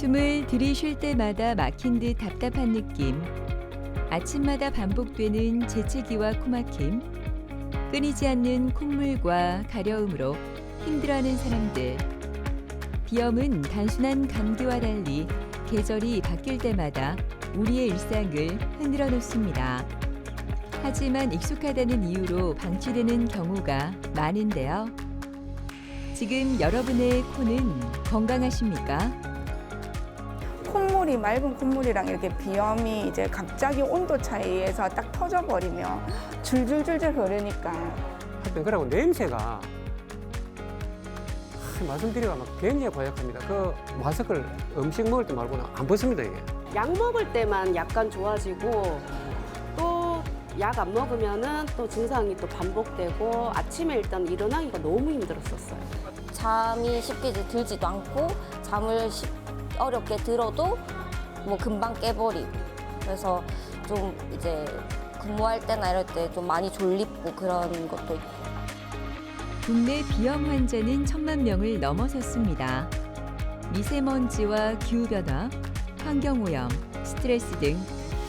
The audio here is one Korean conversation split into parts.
숨을 들이쉴 때마다 막힌 듯 답답한 느낌, 아침마다 반복되는 재채기와 코막힘, 끊이지 않는 콧물과 가려움으로 힘들어하는 사람들. 비염은 단순한 감기와 달리 계절이 바뀔 때마다 우리의 일상을 흔들어 놓습니다. 하지만 익숙하다는 이유로 방치되는 경우가 많은데요. 지금 여러분의 코는 건강하십니까? 콧물이 맑은 콧물이랑 이렇게 비염이 이제 갑자기 온도 차이에서 딱 터져버리면 줄줄줄줄 흐르니까 하여튼 그러고 냄새가 말씀드리기가 막 굉장히 고약합니다. 그 마스크를 음식 먹을 때 말고는 안 벗습니다 이게. 약 먹을 때만 약간 좋아지고 또 약 안 먹으면은 또 증상이 또 반복되고 아침에 일단 일어나기가 너무 힘들었었어요. 잠이 쉽게 이제 들지도 않고 잠을 어렵게 들어도 뭐 금방 깨버리고 그래서 좀 이제 근무할 때나 이럴 때 좀 많이 졸립고 그런 것도 있고. 국내 비염 환자는 1,000만 명을 넘어섰습니다. 미세먼지와 기후변화, 환경오염, 스트레스 등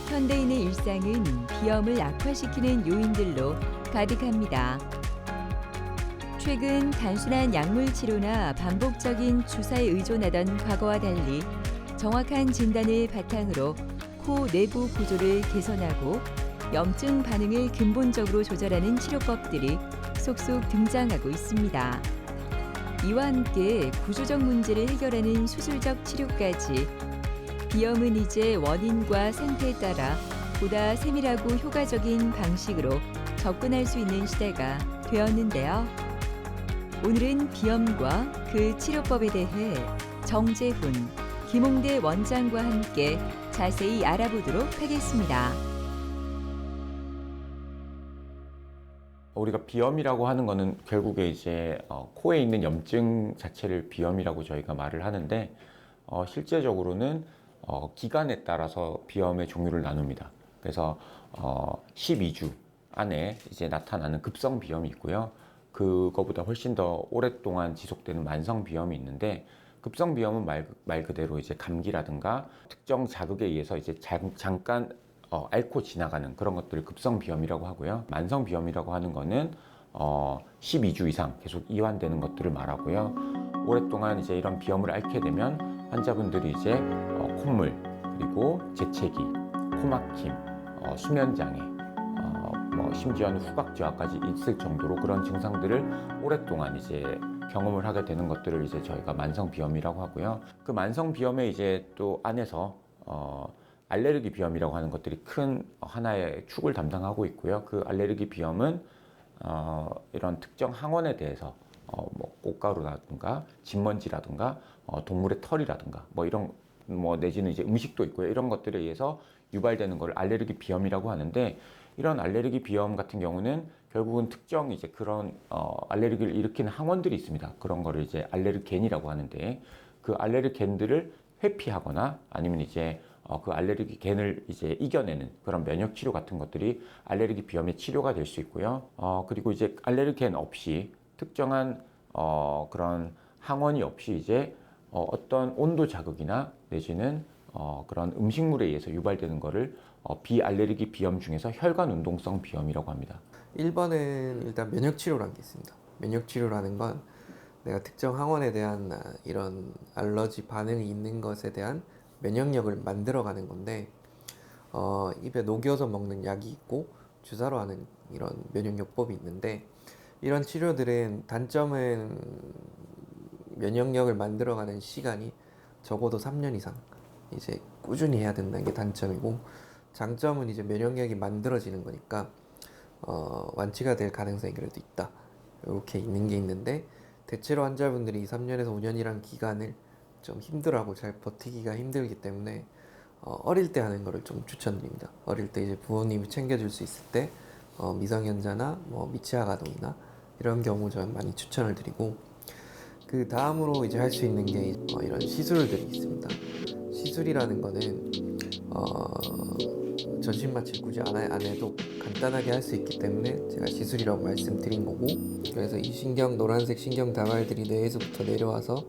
현대인의 일상은 비염을 악화시키는 요인들로 가득합니다. 최근 단순한 약물 치료나 반복적인 주사에 의존하던 과거와 달리 정확한 진단을 바탕으로 코 내부 구조를 개선하고 염증 반응을 근본적으로 조절하는 치료법들이 속속 등장하고 있습니다. 이와 함께 구조적 문제를 해결하는 수술적 치료까지 비염은 이제 원인과 상태에 따라 보다 세밀하고 효과적인 방식으로 접근할 수 있는 시대가 되었는데요. 오늘은 비염과 그 치료법에 대해 정재훈, 김홍대 원장과 함께 자세히 알아보도록 하겠습니다. 우리가 비염이라고 하는 거는 결국에 이제 코에 있는 염증 자체를 비염이라고 저희가 말을 하는데 실제적으로는 기간에 따라서 비염의 종류를 나눕니다. 그래서 12주 안에 이제 나타나는 급성 비염이 있고요. 그거보다 훨씬 더 오랫동안 지속되는 만성 비염이 있는데 급성 비염은 말 그대로 이제 감기라든가 특정 자극에 의해서 이제 잠깐 앓고 지나가는 그런 것들을 급성 비염이라고 하고요. 만성 비염이라고 하는 거는 12주 이상 계속 이완되는 것들을 말하고요. 오랫동안 이제 이런 비염을 앓게 되면 환자분들이 이제 콧물, 그리고 재채기, 코막힘, 수면장애, 심지어는 후각저하까지 있을 정도로 그런 증상들을 오랫동안 이제 경험을 하게 되는 것들을 이제 저희가 만성 비염이라고 하고요. 그 만성 비염의 이제 또 안에서 알레르기 비염이라고 하는 것들이 큰 하나의 축을 담당하고 있고요. 그 알레르기 비염은 이런 특정 항원에 대해서 꽃가루라든가 진먼지라든가 동물의 털이라든가 이런 내지는 이제 음식도 있고요. 이런 것들에 의해서 유발되는 걸 알레르기 비염이라고 하는데 이런 알레르기 비염 같은 경우는 결국은 특정 이제 그런 알레르기를 일으키는 항원들이 있습니다. 그런 거를 이제 알레르겐이라고 하는데 그 알레르겐들을 회피하거나 아니면 이제 그 알레르기 겐을 이제 이겨내는 그런 면역 치료 같은 것들이 알레르기 비염의 치료가 될 수 있고요. 그리고 이제 알레르겐 없이 특정한 그런 항원이 없이 이제 어떤 온도 자극이나 내지는 그런 음식물에 의해서 유발되는 거를 비알레르기 비염 중에서 혈관 운동성 비염이라고 합니다. 1번은 일단 면역치료라는 게 있습니다. 면역치료라는 건 내가 특정 항원에 대한 이런 알러지 반응이 있는 것에 대한 면역력을 만들어가는 건데 입에 녹여서 먹는 약이 있고 주사로 하는 이런 면역요법이 있는데 이런 치료들은 단점은 면역력을 만들어가는 시간이 적어도 3년 이상 이제 꾸준히 해야 된다는 게 단점이고 장점은 이제 면역력이 만들어지는 거니까 완치가 될 가능성이 그래도 있다. 이렇게 있는 게 있는데 대체로 환자분들이 3년에서 5년이라는 기간을 좀 힘들어하고 잘 버티기가 힘들기 때문에 어릴 때 하는 거를 좀 추천드립니다. 어릴 때 이제 부모님이 챙겨줄 수 있을 때 미성년자나 미취학 아동이나 이런 경우 저는 많이 추천을 드리고 그 다음으로 이제 할 수 있는 게 이런 시술들이 있습니다. 시술이라는 거는 전신 마취 굳이 안 해도 간단하게 할 수 있기 때문에 제가 시술이라고 말씀드린 거고 그래서 이 노란색 신경 다발들이 뇌에서부터 내려와서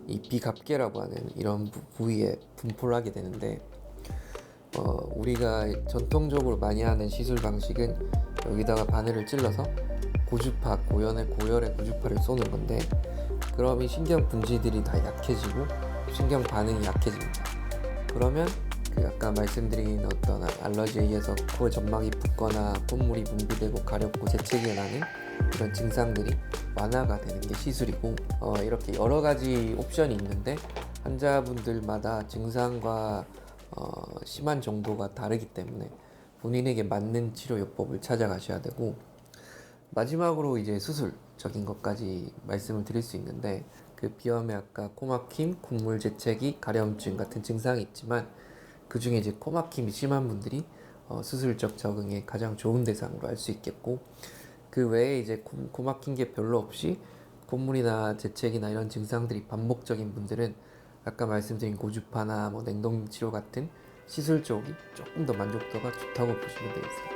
이 비갑계라고 하는 이런 부위에 분포를 하게 되는데 우리가 전통적으로 많이 하는 시술 방식은 여기다가 바늘을 찔러서 고주파, 고열의 고주파를 쏘는 건데 그럼 이 신경 분지들이 다 약해지고 신경 반응이 약해집니다. 그러면 그 아까 말씀드린 어떤 알러지에 의해서 코 점막이 붓거나 콧물이 분비되고 가렵고 재채기가 나는 이런 증상들이 완화가 되는 게 시술이고 이렇게 여러 가지 옵션이 있는데 환자분들마다 증상과 심한 정도가 다르기 때문에 본인에게 맞는 치료요법을 찾아가셔야 되고 마지막으로 이제 수술적인 것까지 말씀을 드릴 수 있는데 그 비염에 아까 코막힘, 콧물 재채기, 가려움증 같은 증상이 있지만 그 중에 이제 코막힘이 심한 분들이 수술적 적응에 가장 좋은 대상으로 할 수 있겠고 그 외에 이제 코막힌 게 별로 없이 콧물이나 재채기나 이런 증상들이 반복적인 분들은 아까 말씀드린 고주파나 뭐 냉동 치료 같은 시술 쪽이 조금 더 만족도가 좋다고 보시면 되겠습니다.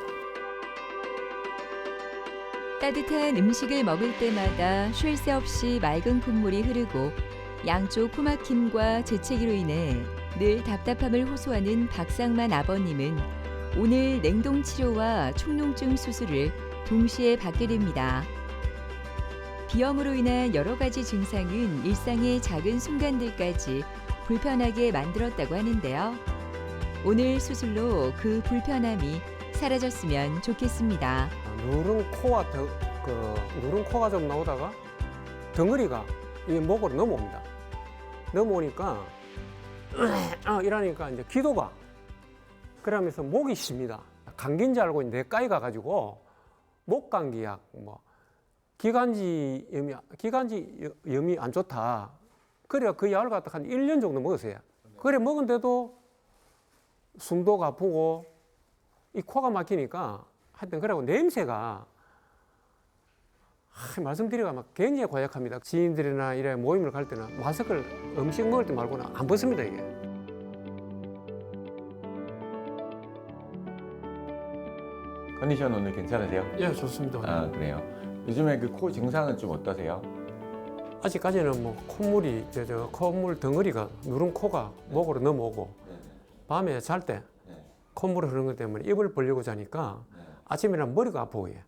따뜻한 음식을 먹을 때마다 쉴 새 없이 맑은 콧물이 흐르고 양쪽 코막힘과 재채기로 인해 늘 답답함을 호소하는 박상만 아버님은 오늘 냉동 치료와 축농증 수술을 동시에 받게 됩니다. 비염으로 인한 여러 가지 증상은 일상의 작은 순간들까지 불편하게 만들었다고 하는데요. 오늘 수술로 그 불편함이 사라졌으면 좋겠습니다. 누른 코가 좀 나오다가 덩어리가 이 목으로 넘어옵니다. 넘어오니까 이러니까 이제 기도가 그러면서 목이 쉽니다. 감기인 줄 알고 내과에 가가지고 목 감기약 기관지 염이 안 좋다. 그래 그 약을 갖다 한 1년 정도 먹었어요. 그래 먹은데도 숨도 아프고 이 코가 막히니까 하여튼 그러고 냄새가 말씀드리기가 막 굉장히 고약합니다. 지인들이나 이래 모임을 갈 때는 마스크를 음식 먹을 때 말고는 안 벗습니다 이게. 컨디션 오늘 괜찮으세요? 예, 좋습니다. 아, 그래요. 요즘에 그 코 증상은 좀 어떠세요? 아직까지는 콧물이 콧물 덩어리가 누른 코가 목으로 넘어오고 밤에 잘 때 콧물이 흐르는 것 때문에 입을 벌리고 자니까 아침에는 머리가 아프고 해.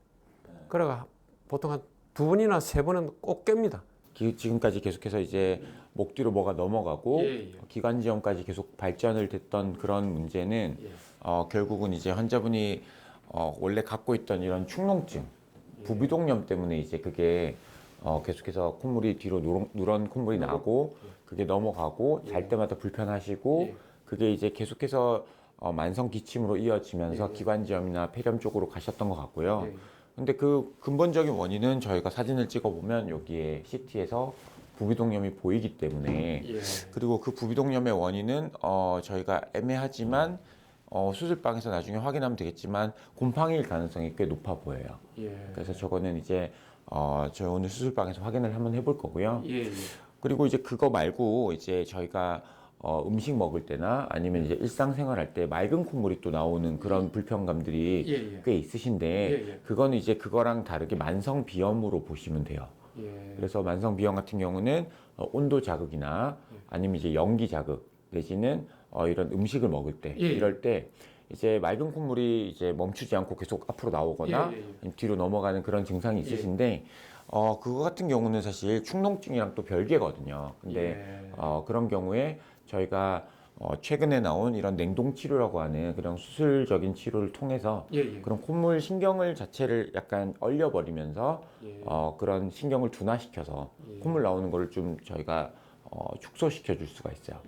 그래가 보통 한 2번이나 3번은 꼭 깹니다. 지금까지 계속해서 이제 목 뒤로 뭐가 넘어가고 예. 기관지염까지 계속 발전을 됐던 그런 문제는 결국은 이제 환자분이 원래 갖고 있던 이런 축농증, 부비동염 때문에 이제 그게 계속해서 콧물이 뒤로 누런 콧물이 나고 그게 넘어가고 잘 때마다 불편하시고 그게 이제 계속해서 만성 기침으로 이어지면서 기관지염이나 폐렴 쪽으로 가셨던 것 같고요. 근데 그 근본적인 원인은 저희가 사진을 찍어보면 여기에 CT에서 부비동염이 보이기 때문에 그리고 그 부비동염의 원인은 저희가 애매하지만 수술방에서 나중에 확인하면 되겠지만 곰팡이일 가능성이 꽤 높아 보여요. 그래서 저거는 이제 저희 오늘 수술방에서 확인을 한번 해볼 거고요. 그리고 이제 그거 말고 이제 저희가 음식 먹을 때나 아니면 이제 일상생활할 때 맑은 콧물이 또 나오는 그런 불편감들이 꽤 있으신데 그거는 이제 그거랑 다르게 만성 비염으로 보시면 돼요. 그래서 만성 비염 같은 경우는 온도 자극이나 아니면 이제 연기 자극 내지는 이런 음식을 먹을 때 이럴 때 이제 맑은 콧물이 이제 멈추지 않고 계속 앞으로 나오거나 뒤로 넘어가는 그런 증상이 있으신데 그거 같은 경우는 사실 축농증이랑 또 별개거든요. 근데 그런 경우에 저희가 최근에 나온 이런 냉동 치료라고 하는 그런 수술적인 치료를 통해서 그런 콧물 신경을 자체를 약간 얼려버리면서 그런 신경을 둔화시켜서 콧물 나오는 거를 좀 저희가 축소시켜 줄 수가 있어요.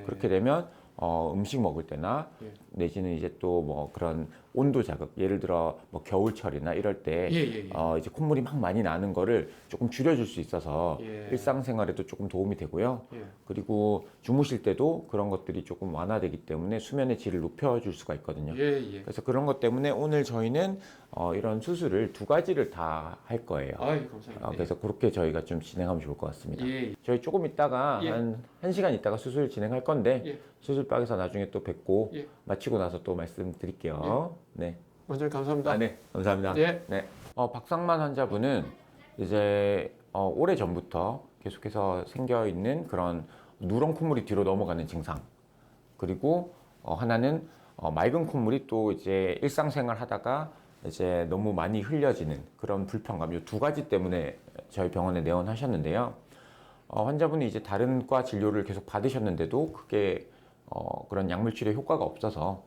그렇게 되면 음식 먹을 때나 내지는 이제 또 뭐 그런 온도 자극, 예를 들어 뭐 겨울철이나 이럴 때 이제 콧물이 막 많이 나는 거를 조금 줄여줄 수 있어서 일상생활에도 조금 도움이 되고요. 그리고 주무실 때도 그런 것들이 조금 완화되기 때문에 수면의 질을 높여줄 수가 있거든요. 그래서 그런 것 때문에 오늘 저희는 이런 수술을 2가지를 다 할 거예요. 감사합니다. 그래서 그렇게 저희가 좀 진행하면 좋을 것 같습니다. 저희 조금 있다가 한 1시간 있다가 수술 진행할 건데 수술방에서 나중에 또 뵙고 마치고 나서 또 말씀드릴게요. 네. 원장님 감사합니다. 네, 감사합니다. 네. 박상만 환자분은 이제 오래 전부터 계속해서 생겨 있는 그런 누런 콧물이 뒤로 넘어가는 증상. 그리고 하나는 맑은 콧물이 또 이제 일상생활 하다가 이제 너무 많이 흘려지는 그런 불편감. 이 두 가지 때문에 저희 병원에 내원하셨는데요. 환자분이 이제 다른 과 진료를 계속 받으셨는데도 그게 그런 약물 치료 효과가 없어서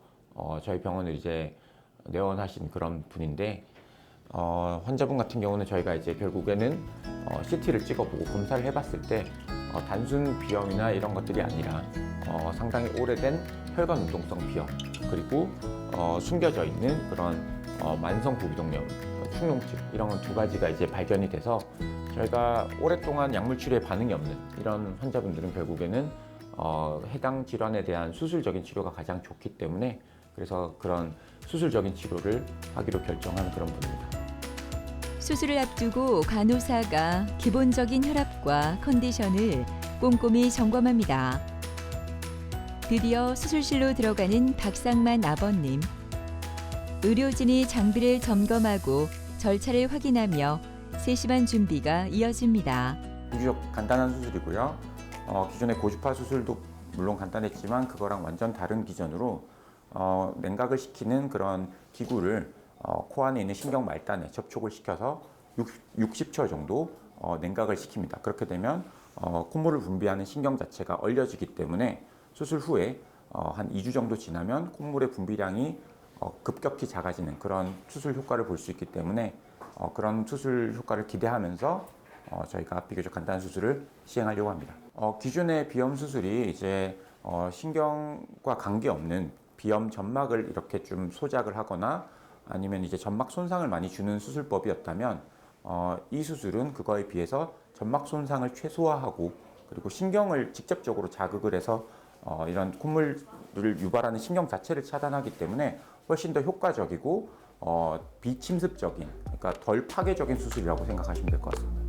저희 병원을 이제 내원하신 그런 분인데, 환자분 같은 경우는 저희가 이제 결국에는 CT를 찍어보고 검사를 해봤을 때 단순 비염이나 이런 것들이 아니라 상당히 오래된 혈관 운동성 비염, 그리고 숨겨져 있는 그런 만성 부비동염, 축농증, 이런 건 두 가지가 이제 발견이 돼서 저희가 오랫동안 약물 치료에 반응이 없는 이런 환자분들은 결국에는 해당 질환에 대한 수술적인 치료가 가장 좋기 때문에, 그래서 그런 수술적인 치료를 하기로 결정한 그런 분입니다. 수술을 앞두고 간호사가 기본적인 혈압과 컨디션을 꼼꼼히 점검합니다. 드디어 수술실로 들어가는 박상만 아버님. 의료진이 장비를 점검하고 절차를 확인하며 세심한 준비가 이어집니다. 비교적 간단한 수술이고요. 기존의 고주파 수술도 물론 간단했지만 그거랑 완전 다른 기전으로 냉각을 시키는 그런 기구를 코 안에 있는 신경 말단에 접촉을 시켜서 60초 정도 냉각을 시킵니다. 그렇게 되면 콧물을 분비하는 신경 자체가 얼려지기 때문에 수술 후에 한 2주 정도 지나면 콧물의 분비량이 급격히 작아지는 그런 수술 효과를 볼 수 있기 때문에 그런 수술 효과를 기대하면서 저희가 비교적 간단한 수술을 시행하려고 합니다. 기존의 비염 수술이 이제 신경과 관계없는 비염 점막을 이렇게 좀 소작을 하거나 아니면 이제 점막 손상을 많이 주는 수술법이었다면 이 수술은 그거에 비해서 점막 손상을 최소화하고 그리고 신경을 직접적으로 자극을 해서 이런 콧물을 유발하는 신경 자체를 차단하기 때문에 훨씬 더 효과적이고 비침습적인, 그러니까 덜 파괴적인 수술이라고 생각하시면 될 것 같습니다.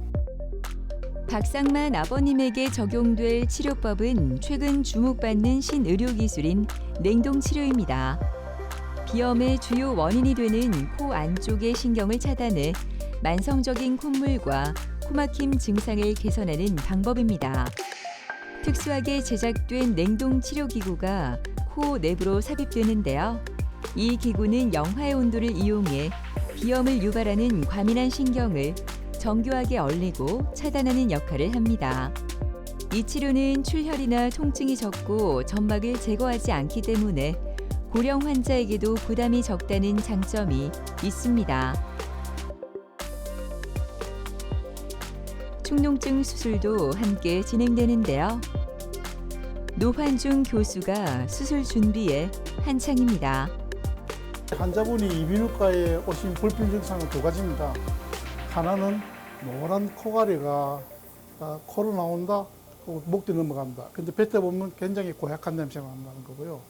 박상만 아버님에게 적용될 치료법은 최근 주목받는 신의료기술인 냉동치료입니다. 비염의 주요 원인이 되는 코 안쪽의 신경을 차단해 만성적인 콧물과 코막힘 증상을 개선하는 방법입니다. 특수하게 제작된 냉동치료기구가 코 내부로 삽입되는데요. 이 기구는 영하의 온도를 이용해 비염을 유발하는 과민한 신경을 정교하게 얼리고 차단하는 역할을 합니다. 이 치료는 출혈이나 통증이 적고 점막을 제거하지 않기 때문에 고령 환자에게도 부담이 적다는 장점이 있습니다. 축농증 수술도 함께 진행되는데요. 노환중 교수가 수술 준비에 한창입니다. 환자분이 이비인후과에 오신 불편 증상은 두 가지입니다. 하나는 노란 코가리가 코로 나온다, 목 뒤 넘어간다. 근데 뱉어 보면 굉장히 고약한 냄새가 난다는 거고요.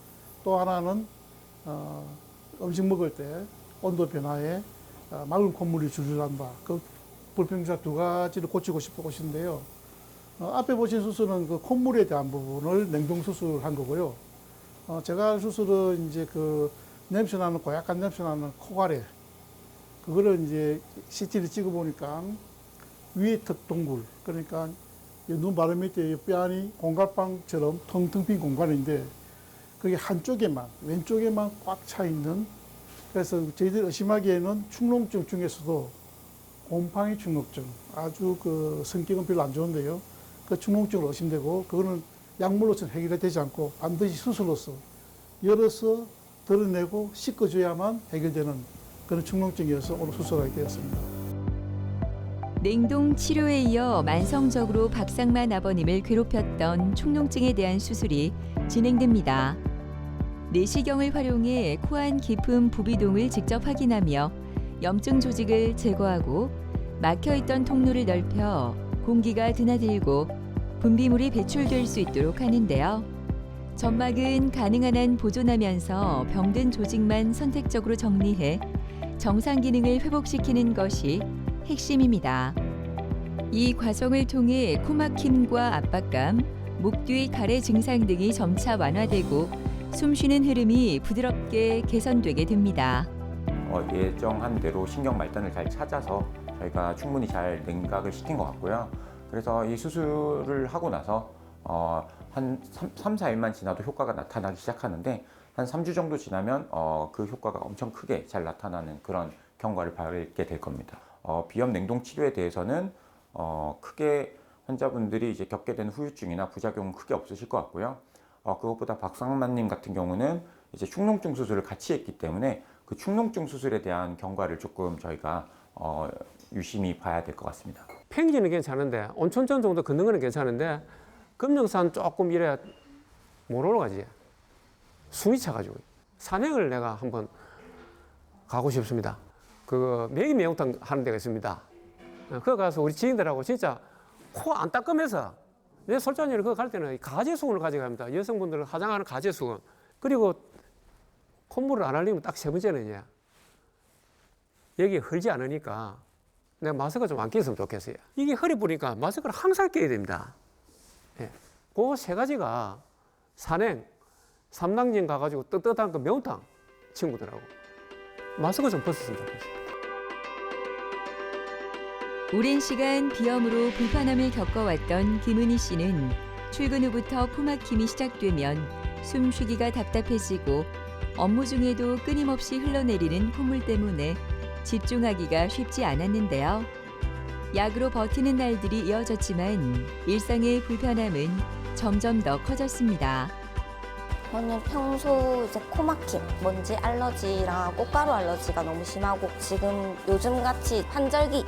또 하나는 음식 먹을 때 온도 변화에 맑은 콧물이 줄줄 난다. 그 불편 증상 두 가지를 고치고 싶어 오신데요. 앞에 보신 수술은 그 콧물에 대한 부분을 냉동 수술한 거고요. 제가 할 수술은 이제 그 냄새 나는 고약한 냄새 나는 코가래, 그거를 이제 CT를 찍어 보니까 위에 턱 동굴, 그러니까 눈 바로 밑에 뼈안이 공갈빵처럼 텅텅 빈 공간인데 그게 한쪽에만, 왼쪽에만 꽉 차 있는, 그래서 저희들이 의심하기에는 축농증 중에서도 곰팡이 축농증, 아주 그 성격은 별로 안 좋은데요. 그 축농증을 의심되고, 그거는 약물로서는 해결이 되지 않고 반드시 수술로서 열어서 드러내고 씻어줘야만 해결되는 그런 축농증이어서 오늘 수술하게 되었습니다. 냉동 치료에 이어 만성적으로 박상만 아버님을 괴롭혔던 축농증에 대한 수술이 진행됩니다. 내시경을 활용해 코 안 깊은 부비동을 직접 확인하며 염증 조직을 제거하고 막혀있던 통로를 넓혀 공기가 드나들고 분비물이 배출될 수 있도록 하는데요. 점막은 가능한 한 보존하면서 병든 조직만 선택적으로 정리해 정상 기능을 회복시키는 것이 핵심입니다. 이 과정을 통해 코막힘과 압박감, 목 뒤 가래 증상 등이 점차 완화되고 숨쉬는 흐름이 부드럽게 개선되게 됩니다. 예정한 대로 신경 말단을 잘 찾아서 저희가 충분히 잘 냉각을 시킨 것 같고요. 그래서 이 수술을 하고 나서 한 3, 4일만 지나도 효과가 나타나기 시작하는데 한 3주 정도 지나면 그 효과가 엄청 크게 잘 나타나는 그런 경과를 밟게 될 겁니다. 비염 냉동 치료에 대해서는 크게 환자분들이 이제 겪게 되는 후유증이나 부작용은 크게 없으실 것 같고요. 그것보다 박상만님 같은 경우는 이제 축농증 수술을 같이 했기 때문에 그 축농증 수술에 대한 경과를 조금 저희가 유심히 봐야 될 것 같습니다. 팽지는 괜찮은데 온천전 정도 걷는 거는 괜찮은데 금령산 조금 이래 못 올라가지. 숨이 차가지고 산행을 내가 한번 가고 싶습니다. 그 매기매운탕 하는 데가 있습니다. 그거 가서 우리 지인들하고 진짜 코 안 닦으면서 내 솔직히 그거 갈 때는 가재수건을 가져갑니다. 여성분들은 화장하는 가재수건. 그리고 콧물을 안 흘리면 딱 세 번째는 이제 여기 흘지 않으니까 내가 마스크 좀 안 꼈으면 좋겠어요. 이게 허리 부니까 마스크를 항상 껴야 됩니다. 예. 그 세 가지가 산행, 삼당진 가가지고 뜨뜻한 그 매운탕 친구들하고 마스크 좀 벗었으면 좋겠어요. 오랜 시간 비염으로 불편함을 겪어왔던 김은희 씨는 출근 후부터 코막힘이 시작되면 숨쉬기가 답답해지고 업무 중에도 끊임없이 흘러내리는 콧물 때문에 집중하기가 쉽지 않았는데요. 약으로 버티는 날들이 이어졌지만 일상의 불편함은 점점 더 커졌습니다. 저는 평소 이제 코막힘, 먼지 알러지랑 꽃가루 알러지가 너무 심하고 지금 요즘같이 환절기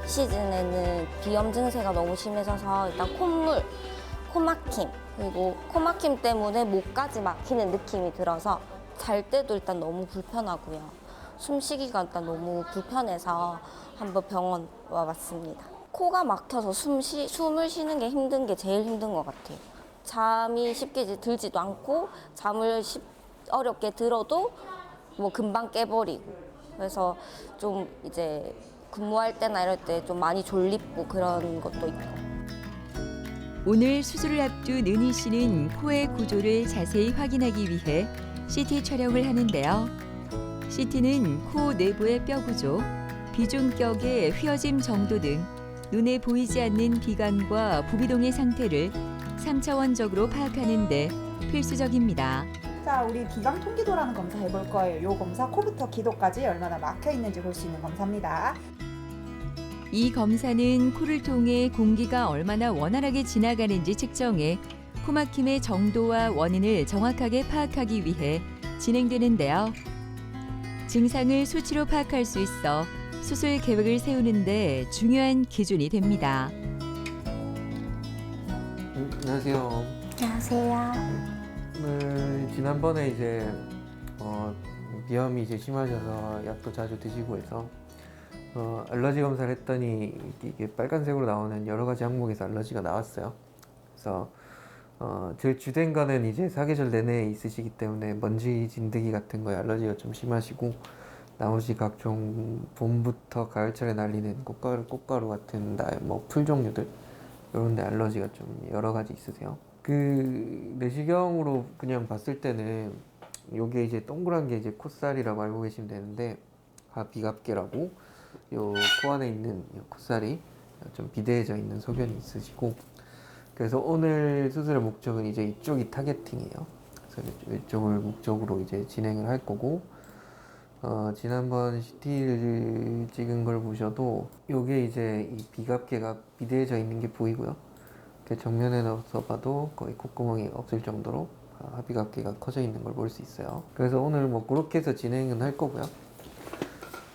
시즌에는 비염 증세가 너무 심해져서 일단 콧물, 코막힘, 그리고 코막힘 때문에 목까지 막히는 느낌이 들어서 잘 때도 일단 너무 불편하고요. 숨쉬기가 일단 너무 불편해서 한번 병원 와봤습니다. 코가 막혀서 숨을 쉬는 게 힘든 게 제일 힘든 것 같아요. 잠이 쉽게 들지도 않고 잠을 어렵게 들어도 뭐 금방 깨버리고 그래서 좀 이제 근무할 때나 이럴 때 좀 많이 졸립고 그런 것도 있고. 오늘 수술을 앞둔 은희 씨는 코의 구조를 자세히 확인하기 위해 CT 촬영을 하는데요. CT는 코 내부의 뼈 구조, 비중격의 휘어짐 정도 등 눈에 보이지 않는 비관과 부비동의 상태를 3차원적으로 파악하는 데 필수적입니다. 자, 우리 비강 통기도라는 검사 해볼 거예요. 이 검사 코부터 기도까지 얼마나 막혀 있는지 볼 수 있는 검사입니다. 이 검사는 코를 통해 공기가 얼마나 원활하게 지나가는지 측정해 코막힘의 정도와 원인을 정확하게 파악하기 위해 진행되는데요. 증상을 수치로 파악할 수 있어 수술 계획을 세우는 데 중요한 기준이 됩니다. 안녕하세요. 안녕하세요. 지난번에 이제 비염이 이제 심하셔서 약도 자주 드시고 해서 알러지 검사를 했더니 이게 빨간색으로 나오는 여러 가지 항목에서 알러지가 나왔어요. 그래서 제일 주된 거는 이제 사계절 내내 있으시기 때문에 먼지 진드기 같은 거에 알러지가 좀 심하시고 나머지 각종 봄부터 가을철에 날리는 꽃가루 같은 뭐 풀 종류들 이런 데 알러지가 좀 여러 가지 있으세요. 그 내시경으로 그냥 봤을 때는 요게 이제 동그란 게 이제 콧살이라고 알고 계시면 되는데 하비갑계라고 요 코 안에 있는 요 콧살이 좀 비대해져 있는 소견이 있으시고 그래서 오늘 수술의 목적은 이제 이쪽이 타겟팅이에요. 그래서 이쪽을 목적으로 이제 진행을 할 거고 지난번 CT를 찍은 걸 보셔도 요게 이제 이 비갑계가 비대해져 있는 게 보이고요. 정면에 넣어서 봐도 거의 콧구멍이 없을 정도로 하비갑계가 커져 있는 걸 볼 수 있어요. 그래서 오늘 뭐 그렇게 해서 진행은 할 거고요.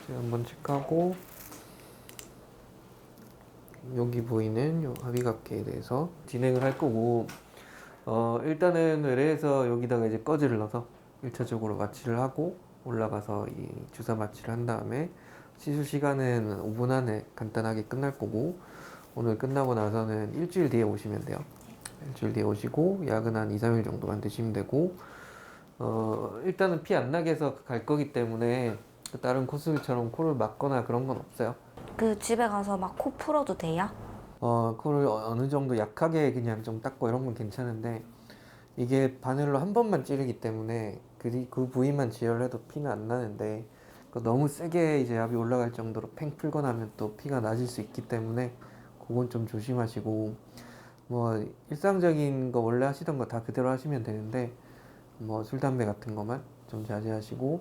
한번 체크하고 여기 보이는 요 하비갑계에 대해서 진행을 할 거고 일단은 외래에서 여기다가 이제 꺼즈를 넣어서 1차적으로 마취를 하고 올라가서 이 주사 마취를 한 다음에 시술 시간은 5분 안에 간단하게 끝날 거고 오늘 끝나고 나서는 일주일 뒤에 오시면 돼요. 일주일 뒤에 오시고 약은 한 2, 3일 정도만 드시면 되고 일단은 피 안 나게 해서 갈 거기 때문에 다른 코수술처럼 코를 막거나 그런 건 없어요. 그 집에 가서 막 코 풀어도 돼요? 코를 어느 정도 약하게 그냥 좀 닦고 이런 건 괜찮은데 이게 바늘로 한 번만 찌르기 때문에 그 부위만 지혈해도 피는 안 나는데 너무 세게 이제 압이 올라갈 정도로 팽 풀거나 하면 또 피가 나질 수 있기 때문에 그건 좀 조심하시고 뭐 일상적인 거 원래 하시던 거 다 그대로 하시면 되는데 뭐 술, 담배 같은 것만 좀 자제하시고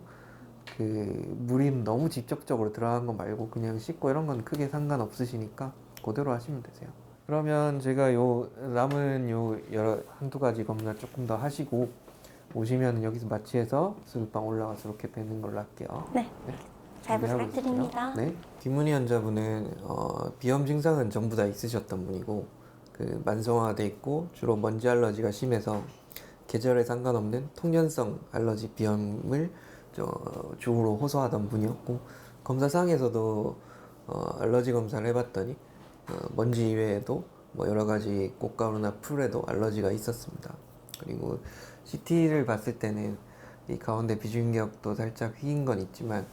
그 물이 너무 직접적으로 들어간 거 말고 그냥 씻고 이런 건 크게 상관없으시니까 그대로 하시면 되세요. 그러면 제가 요 남은 요 여러 한두 가지 검사 조금 더 하시고 오시면 여기서 마취해서 수술방 올라가서 이렇게 뵈는 걸로 할게요. 네. 잘 준비하고 부탁드립니다. 있을게요. 네. 김은희 환자분은 비염 증상은 전부 다 있으셨던 분이고 그 만성화돼 있고 주로 먼지 알러지가 심해서 계절에 상관없는 통연성 알러지 비염을 주로 호소하던 분이었고 검사상에서도 알러지 검사를 해봤더니 먼지 이외에도 뭐 여러 가지 꽃가루나 풀에도 알러지가 있었습니다. 그리고 CT를 봤을 때는 이 가운데 비중격도 살짝 휘인 건 있지만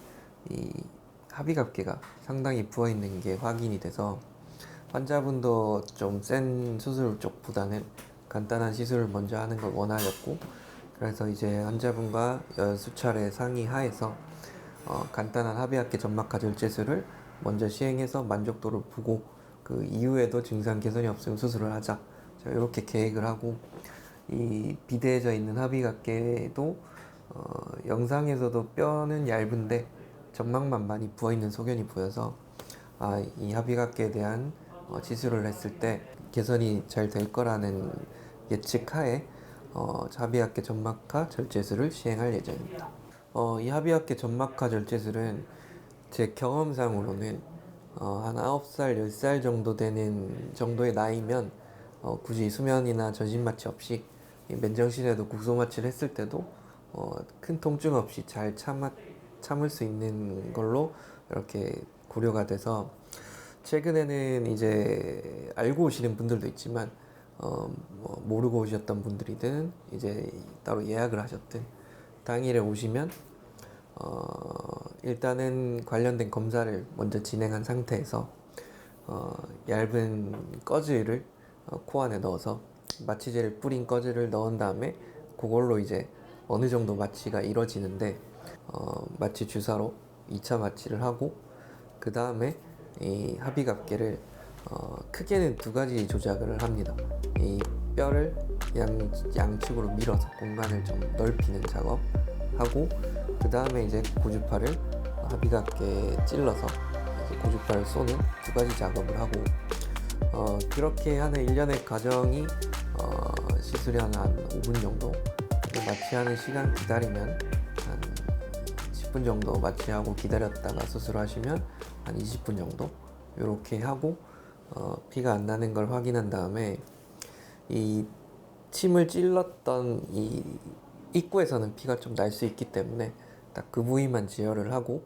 이 합의갑계가 상당히 부어 있는 게 확인이 돼서 환자분도 좀 센 수술 쪽보다는 간단한 시술을 먼저 하는 걸 원하였고 그래서 이제 환자분과 수차례 상의하에서 간단한 합의합계 점막하 절제술을 먼저 시행해서 만족도를 보고 그 이후에도 증상 개선이 없으면 수술을 하자 이렇게 계획을 하고 이 비대해져 있는 합의각계도 영상에서도 뼈는 얇은데 점막만 많이 부어있는 소견이 보여서 이 합의각계에 대한 시술을 했을 때 개선이 잘 될 거라는 예측하에 합의각계 점막하 절제술을 시행할 예정입니다. 이 합의각계 점막하 절제술은 제 경험상으로는 한 9살, 10살 정도 되는 정도의 나이면 굳이 수면이나 전신 마취 없이 맨정신에도 국소 마취를 했을 때도 큰 통증 없이 잘 참을 수 있는 걸로 이렇게 고려가 돼서 최근에는 이제 알고 오시는 분들도 있지만 뭐 모르고 오셨던 분들이든 이제 따로 예약을 하셨든 당일에 오시면 일단은 관련된 검사를 먼저 진행한 상태에서 얇은 꺼즈를 코 안에 넣어서 마취제를 뿌린 꺼즈를 넣은 다음에 그걸로 이제 어느 정도 마취가 이루어지는데 마취 주사로 2차 마취를 하고 그 다음에 이 합의갑계를 크게는 두 가지 조작을 합니다. 이 뼈를 양측으로 밀어서 공간을 좀 넓히는 작업하고 그 다음에 이제 고주파를 합의갑계에 찔러서 이제 고주파를 쏘는 두 가지 작업을 하고 그렇게 하는 일련의 과정이 시술이 한 5분 정도 마취하는 시간 기다리면 한 10분 정도 마취하고 기다렸다가 수술하시면 한 20분 정도 이렇게 하고 피가 안 나는 걸 확인한 다음에 이 침을 찔렀던 이 입구에서는 피가 좀 날 수 있기 때문에 딱 그 부위만 제어를 하고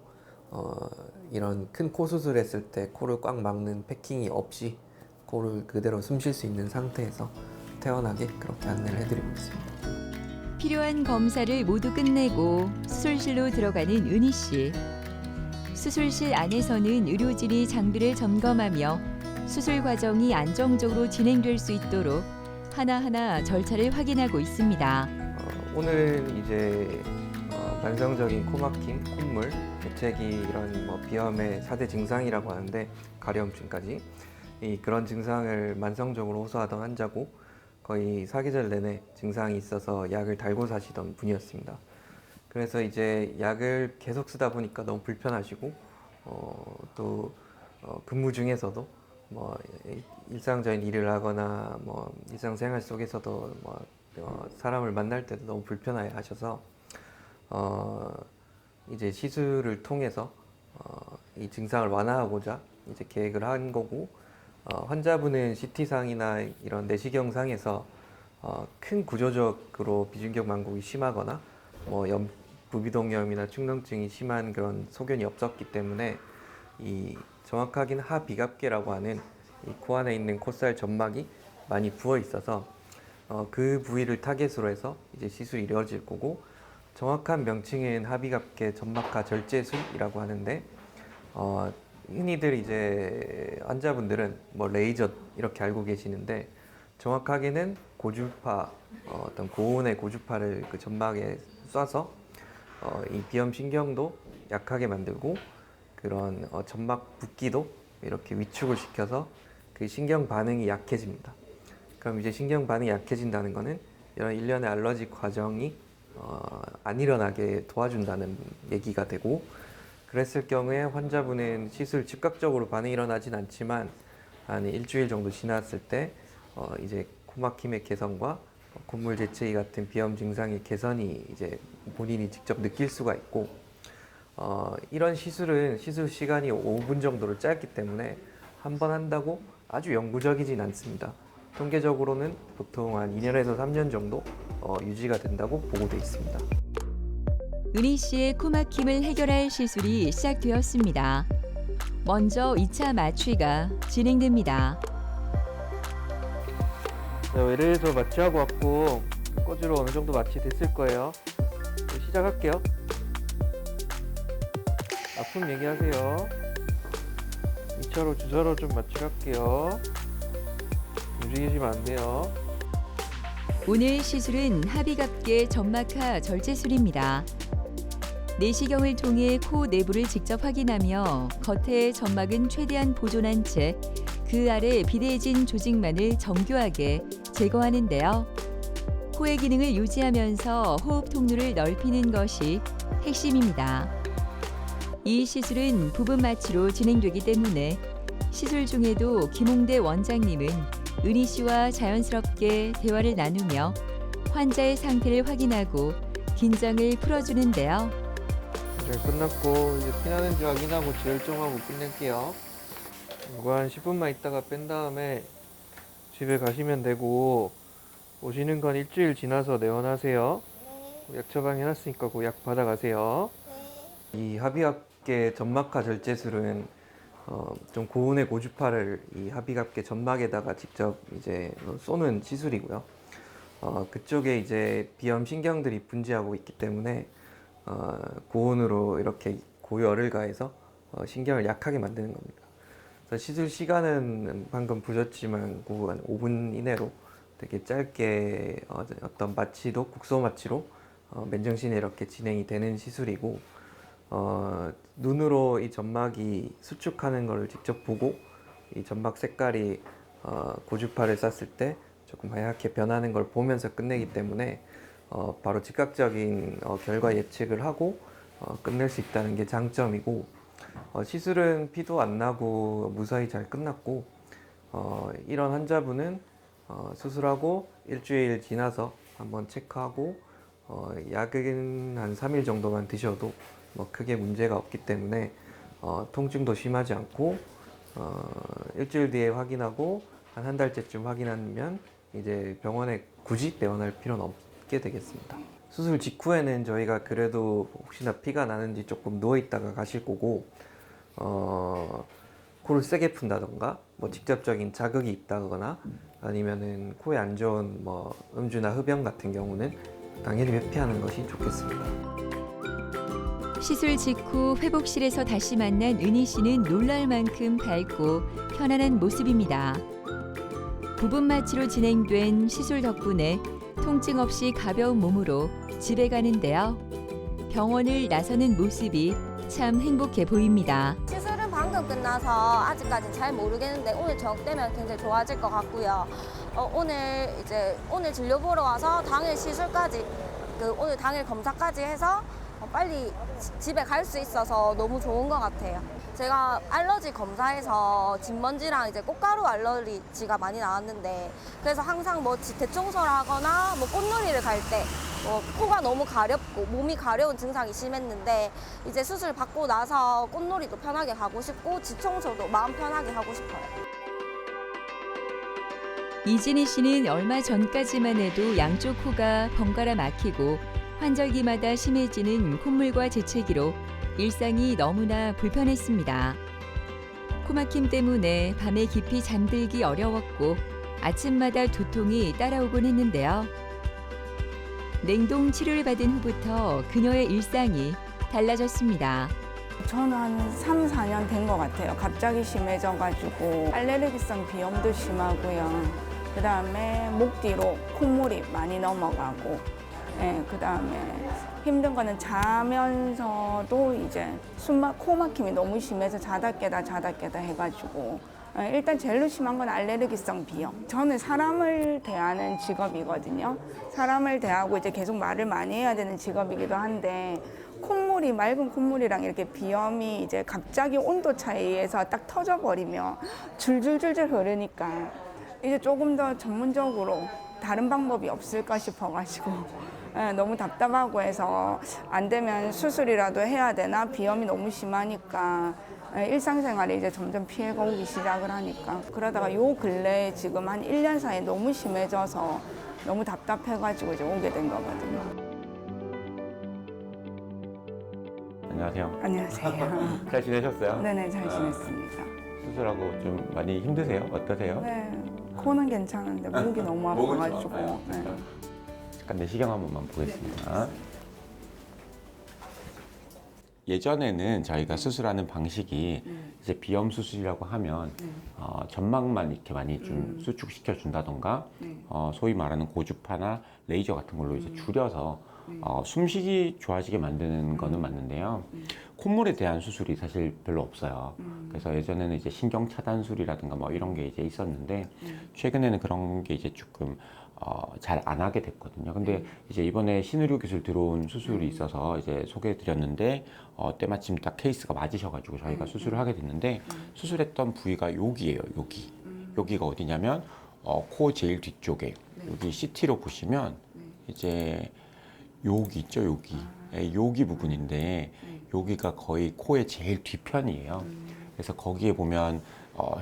이런 큰 코 수술했을 때 코를 꽉 막는 패킹이 없이 코를 그대로 숨 쉴 수 있는 상태에서 태어나게 그렇게 안내를 해드리고 있습니다. 필요한 검사를 모두 끝내고 수술실로 들어가는 은희 씨. 수술실 안에서는 의료진이 장비를 점검하며 수술 과정이 안정적으로 진행될 수 있도록 하나하나 절차를 확인하고 있습니다. 오늘 이제 만성적인 코막힘, 콧물, 재채기 이런 뭐 비염의 4대 증상이라고 하는데 가려움증까지 그런 증상을 만성적으로 호소하던 환자고 거의 사계절 내내 증상이 있어서 약을 달고 사시던 분이었습니다. 그래서 이제 약을 계속 쓰다 보니까 너무 불편하시고 또 근무 중에서도 뭐 일상적인 일을 하거나 뭐 일상생활 속에서도 뭐 사람을 만날 때도 너무 불편해 하셔서 이제 시술을 통해서 이 증상을 완화하고자 이제 계획을 한 거고 환자분은 CT상이나 이런 내시경상에서 큰 구조적으로 비중격 만곡이 심하거나 뭐 부비동염이나 축농증이 심한 그런 소견이 없었기 때문에 이 정확하긴 하비갑계라고 하는 이 코 안에 있는 콧살 점막이 많이 부어 있어서 그 부위를 타겟으로 해서 이제 시술이 이루어질 거고 정확한 명칭은 하비갑계 점막하 절제술이라고 하는데 흔히들 이제 환자분들은 뭐 레이저 이렇게 알고 계시는데 정확하게는 고주파 어떤 고온의 고주파를 그 점막에 쏴서 이 비염 신경도 약하게 만들고 그런 점막 붓기도 이렇게 위축을 시켜서 그 신경 반응이 약해집니다. 그럼 이제 신경 반응이 약해진다는 거는 이런 일련의 알러지 과정이 안 일어나게 도와준다는 얘기가 되고, 그랬을 경우에 환자분은 시술 즉각적으로 반응이 일어나진 않지만 한 일주일 정도 지났을 때 이제 코막힘의 개선과 콧물 재채기 같은 비염 증상의 개선이 이제 본인이 직접 느낄 수가 있고, 이런 시술은 시술 시간이 5분 정도로 짧기 때문에 한 번 한다고 아주 영구적이진 않습니다. 통계적으로는 보통 한 2년에서 3년 정도 유지가 된다고 보고돼 있습니다. 은희 씨의 코막힘을 해결할 시술이 시작되었습니다. 먼저 2차 마취가 진행됩니다. 외래에서 마취하고 왔고 꽂으러 어느 정도 마취 됐을 거예요. 시작할게요. 아픔 얘기하세요. 2차로 주사로 좀 마취할게요. 움직이시면 안 돼요. 오늘 시술은 합의갑계 점막하 절제술입니다. 내시경을 통해 코 내부를 직접 확인하며 겉의 점막은 최대한 보존한 채 그 아래 비대해진 조직만을 정교하게 제거하는데요. 코의 기능을 유지하면서 호흡 통로를 넓히는 것이 핵심입니다. 이 시술은 부분 마취로 진행되기 때문에 시술 중에도 김홍대 원장님은 은희 씨와 자연스럽게 대화를 나누며 환자의 상태를 확인하고 긴장을 풀어주는데요. 잘 끝났고 이제 피나는지 확인하고 재혈정하고 끝낼게요. 이거 한 10분만 있다가 뺀 다음에 집에 가시면 되고, 오시는 건 일주일 지나서 내원하세요. 약 처방해놨으니까 그 약 받아가세요. 이 합의갑계 점막하 절제술은 좀 고운의 고주파를 이 합의갑계 점막에다가 직접 이제 쏘는 시술이고요. 그쪽에 이제 비염 신경들이 분지하고 있기 때문에 고온으로 이렇게 고열을 가해서 신경을 약하게 만드는 겁니다. 그래서 시술 시간은 방금 보셨지만 한 5분 이내로 되게 짧게 어떤 마취도 국소 마취로 맨정신에 이렇게 진행이 되는 시술이고, 눈으로 이 점막이 수축하는 것을 직접 보고 이 점막 색깔이 고주파를 쐈을 때 조금 하얗게 변하는 걸 보면서 끝내기 때문에 바로 즉각적인 결과 예측을 하고 끝낼 수 있다는 게 장점이고, 시술은 피도 안 나고 무사히 잘 끝났고, 이런 환자분은 수술하고 일주일 지나서 한번 체크하고 약은 한 3일 정도만 드셔도 뭐 크게 문제가 없기 때문에 통증도 심하지 않고, 일주일 뒤에 확인하고 한 달째쯤 확인하면 이제 병원에 굳이 내원할 필요는 없게 되겠습니다. 수술 직후에는 저희가 그래도 혹시나 피가 나는지 조금 누워 있다가 가실 거고, 코를 세게 푼다던가 뭐 직접적인 자극이 있다거나 아니면은 코에 안 좋은 뭐 음주나 흡연 같은 경우는 당연히 회피하는 것이 좋겠습니다. 시술 직후 회복실에서 다시 만난 은희 씨는 놀랄 만큼 밝고 편안한 모습입니다. 부분 마취로 진행된 시술 덕분에 통증 없이 가벼운 몸으로 집에 가는데요. 병원을 나서는 모습이 참 행복해 보입니다. 시술은 방금 끝나서 아직까지는 잘 모르겠는데 오늘 저녁 되면 굉장히 좋아질 것 같고요. 오늘 진료 보러 와서 당일 시술까지 오늘 당일 검사까지 해서 빨리 집에 갈 수 있어서 너무 좋은 것 같아요. 제가 알러지 검사에서 진먼지랑 이제 꽃가루 알러지가 많이 나왔는데, 그래서 항상 뭐 대청소를 하거나 뭐 꽃놀이를 갈 때 코가 너무 가렵고 몸이 가려운 증상이 심했는데, 이제 수술 받고 나서 꽃놀이도 편하게 가고 싶고 지청소도 마음 편하게 하고 싶어요. 이진희 씨는 얼마 전까지만 해도 양쪽 코가 번갈아 막히고 환절기마다 심해지는 콧물과 재채기로 일상이 너무나 불편했습니다. 코막힘 때문에 밤에 깊이 잠들기 어려웠고 아침마다 두통이 따라오곤 했는데요. 냉동 치료를 받은 후부터 그녀의 일상이 달라졌습니다. 저는 한 3, 4년 된 것 같아요. 갑자기 심해져가지고 알레르기성 비염도 심하고요. 그다음에 목 뒤로 콧물이 많이 넘어가고, 그다음에 힘든 거는 자면서도 이제 코 막힘이 너무 심해서 자다 깨다 해가지고 일단 제일 심한 건 알레르기성 비염. 저는 사람을 대하는 직업이거든요. 사람을 대하고 이제 계속 말을 많이 해야 되는 직업이기도 한데 콧물이 맑은 콧물이랑 이렇게 비염이 이제 갑자기 온도 차이에서 딱 터져버리면 줄줄줄줄 흐르니까 이제 조금 더 전문적으로 다른 방법이 없을까 싶어가지고 너무 답답하고 해서 안 되면 수술이라도 해야 되나 비염이 너무 심하니까 일상생활에 이제 점점 피해가 오기 시작을 하니까 그러다가 요 근래에 지금 한 1년 사이에 너무 심해져서 너무 답답해가지고 이제 오게 된 거거든요. 안녕하세요. 안녕하세요. 잘 지내셨어요? 네네, 잘 지냈습니다. 수술하고 좀 많이 힘드세요? 어떠세요? 네, 코는 괜찮은데 목이 너무 아파가지고. 네. 잠깐 내시경 한 번만 보겠습니다. 예전에는 저희가 수술하는 방식이 이제 비염 수술이라고 하면 점막만 이렇게 많이 좀 수축시켜 준다던가 소위 말하는 고주파나 레이저 같은 걸로 이제 줄여서 숨쉬기 좋아지게 만드는 거는 맞는데요. 콧물에 대한 수술이 사실 별로 없어요. 그래서 예전에는 이제 신경 차단술이라든가 뭐 이런 게 이제 있었는데 최근에는 그런 게 이제 조금 잘 안 하게 됐거든요. 근데 이제 이번에 신의료 기술 들어온 수술이 있어서 이제 소개해 드렸는데 때마침 딱 케이스가 맞으셔가지고 저희가 수술을 하게 됐는데 수술했던 부위가 여기예요. 여기가 어디냐면 코 제일 뒤쪽에 여기 CT로 보시면 이제 여기 있죠. 여기 부분인데 여기가 거의 코의 제일 뒤편이에요. 그래서 거기에 보면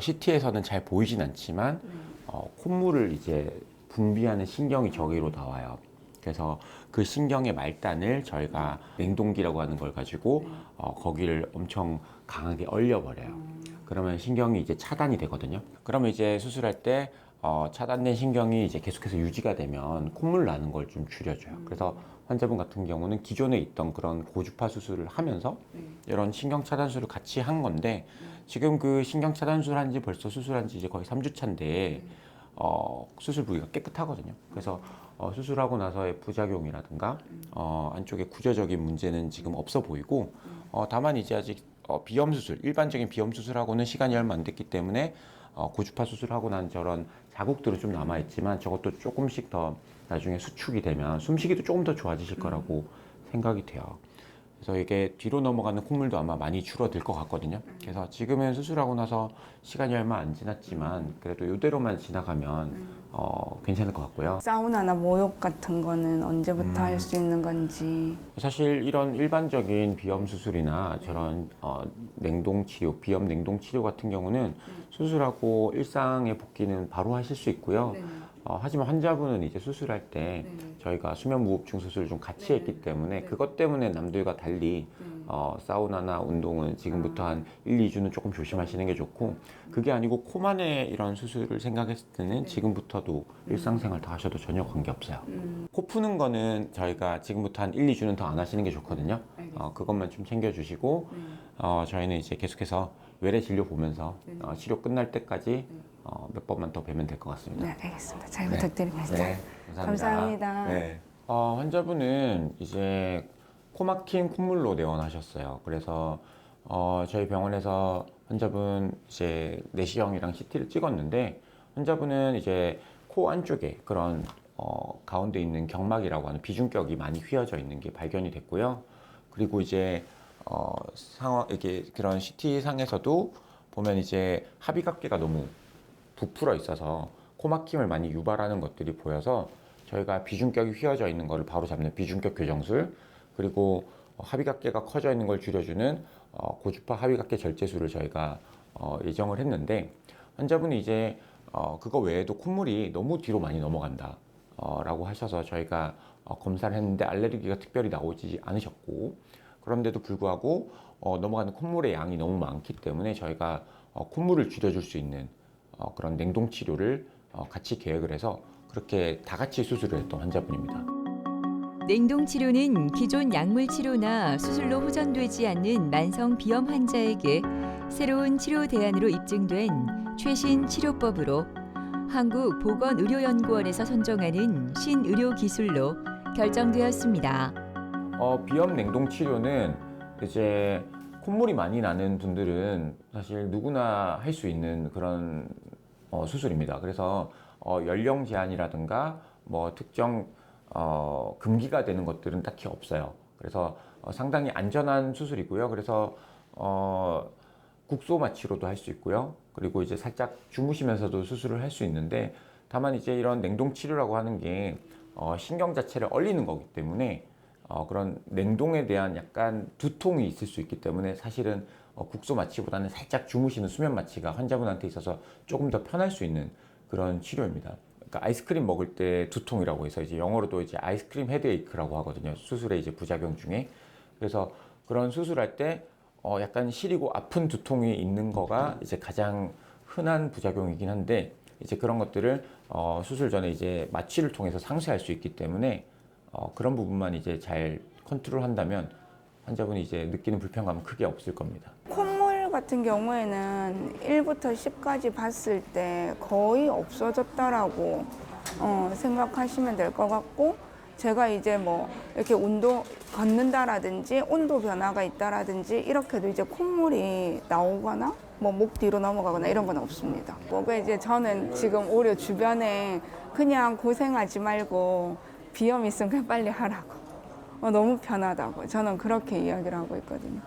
CT에서는 잘 보이진 않지만 콧물을 이제 분비하는 신경이 저기로 나와요. 그래서 그 신경의 말단을 저희가 냉동기라고 하는 걸 가지고 거기를 엄청 강하게 얼려버려요. 그러면 신경이 이제 차단이 되거든요. 그러면 이제 수술할 때 차단된 신경이 이제 계속해서 유지가 되면 콧물 나는 걸 좀 줄여줘요. 그래서 환자분 같은 경우는 기존에 있던 그런 고주파 수술을 하면서 이런 신경 차단술을 같이 한 건데 지금 그 신경 차단술 한지 벌써 수술한 지 이제 거의 3주 차인데 수술 부위가 깨끗하거든요. 그래서 수술하고 나서의 부작용이라든가 안쪽에 구조적인 문제는 지금 없어 보이고 다만 이제 아직 비염 수술, 일반적인 비염 수술하고는 시간이 얼마 안 됐기 때문에 고주파 수술하고 난 저런 자국들은 좀 남아있지만 저것도 조금씩 더 나중에 수축이 되면 숨쉬기도 조금 더 좋아지실 거라고 생각이 돼요. 그래서 이게 뒤로 넘어가는 콧물도 아마 많이 줄어들 것 같거든요. 그래서 지금은 수술하고 나서 시간이 얼마 안 지났지만 그래도 이대로만 지나가면 괜찮을 것 같고요. 사우나나 목욕 같은 거는 언제부터 할 수 있는 건지. 사실 이런 일반적인 비염 수술이나 저런 냉동 치료, 비염 냉동 치료 같은 경우는 수술하고 일상의 복귀는 바로 하실 수 있고요. 하지만 환자분은 이제 수술할 때 저희가 수면무호흡증 수술을 좀 같이 했기 때문에 그것 때문에 남들과 달리 사우나나 운동은 지금부터 한 1, 2주는 조금 조심하시는 게 좋고 그게 아니고 코만의 이런 수술을 생각했을 때는 지금부터도 일상생활 다 하셔도 전혀 관계없어요. 코 푸는 거는 저희가 지금부터 한 1, 2주는 더 안 하시는 게 좋거든요. 그것만 좀 챙겨주시고 저희는 이제 계속해서 외래 진료 보면서 치료 끝날 때까지 몇 번만 더 뵈면 될 것 같습니다. 네, 알겠습니다. 잘 부탁드립니다. 네, 감사합니다. 네. 환자분은 이제 코 막힌 콧물로 내원하셨어요. 그래서 저희 병원에서 환자분 이제 내시경이랑 CT를 찍었는데 환자분은 이제 코 안쪽에 그런 가운데 있는 경막이라고 하는 비중격이 많이 휘어져 있는 게 발견이 됐고요. 그리고 이제 이렇게 그런 CT 상에서도 보면 이제 합의각계가 너무 부풀어 있어서 코 막힘을 많이 유발하는 것들이 보여서 저희가 비중격이 휘어져 있는 거를 바로 잡는 비중격 교정술 그리고 합의각계가 커져 있는 걸 줄여주는 고주파 합의각계 절제술을 저희가 예정을 했는데 환자분이 이제 그거 외에도 콧물이 너무 뒤로 많이 넘어간다 라고 하셔서 저희가 검사를 했는데 알레르기가 특별히 나오지 않으셨고 그런데도 불구하고 넘어가는 콧물의 양이 너무 많기 때문에 저희가 콧물을 줄여줄 수 있는 그런 냉동 치료를 같이 계획을 해서 그렇게 다 같이 수술을 했던 환자분입니다. 냉동 치료는 기존 약물 치료나 수술로 호전되지 않는 만성 비염 환자에게 새로운 치료 대안으로 입증된 최신 치료법으로 한국보건의료연구원에서 선정하는 신의료 기술로 결정되었습니다. 비염 냉동 치료는 이제 콧물이 많이 나는 분들은 사실 누구나 할 수 있는 그런 수술입니다. 그래서 연령 제한이라든가 뭐 특정 금기가 되는 것들은 딱히 없어요. 그래서 상당히 안전한 수술이고요. 그래서 국소 마취로도 할 수 있고요. 그리고 이제 살짝 주무시면서도 수술을 할 수 있는데, 다만 이제 이런 냉동 치료라고 하는 게 신경 자체를 얼리는 거기 때문에 그런 냉동에 대한 약간 두통이 있을 수 있기 때문에 사실은 국소 마취보다는 살짝 주무시는 수면 마취가 환자분한테 있어서 조금 더 편할 수 있는 그런 치료입니다. 그러니까 아이스크림 먹을 때 두통이라고 해서 이제 영어로도 이제 아이스크림 헤드에이크라고 하거든요. 수술의 이제 부작용 중에. 그래서 그런 수술할 때 약간 시리고 아픈 두통이 있는 거가 이제 가장 흔한 부작용이긴 한데, 이제 그런 것들을 수술 전에 이제 마취를 통해서 상쇄할 수 있기 때문에 그런 부분만 이제 잘 컨트롤한다면 환자분이 이제 느끼는 불편감은 크게 없을 겁니다. 콧물 같은 경우에는 1부터 10까지 봤을 때 거의 없어졌다라고 생각하시면 될 것 같고, 제가 이제 뭐 이렇게 걷는다라든지 온도 변화가 있다라든지 이렇게도 이제 콧물이 나오거나 뭐 목 뒤로 넘어가거나 이런 건 없습니다. 뭐가 이제 저는 지금 오히려 주변에 그냥 고생하지 말고 비염 있으면 그냥 빨리 하라고, 너무 편하다고 저는 그렇게 이야기를 하고 있거든요.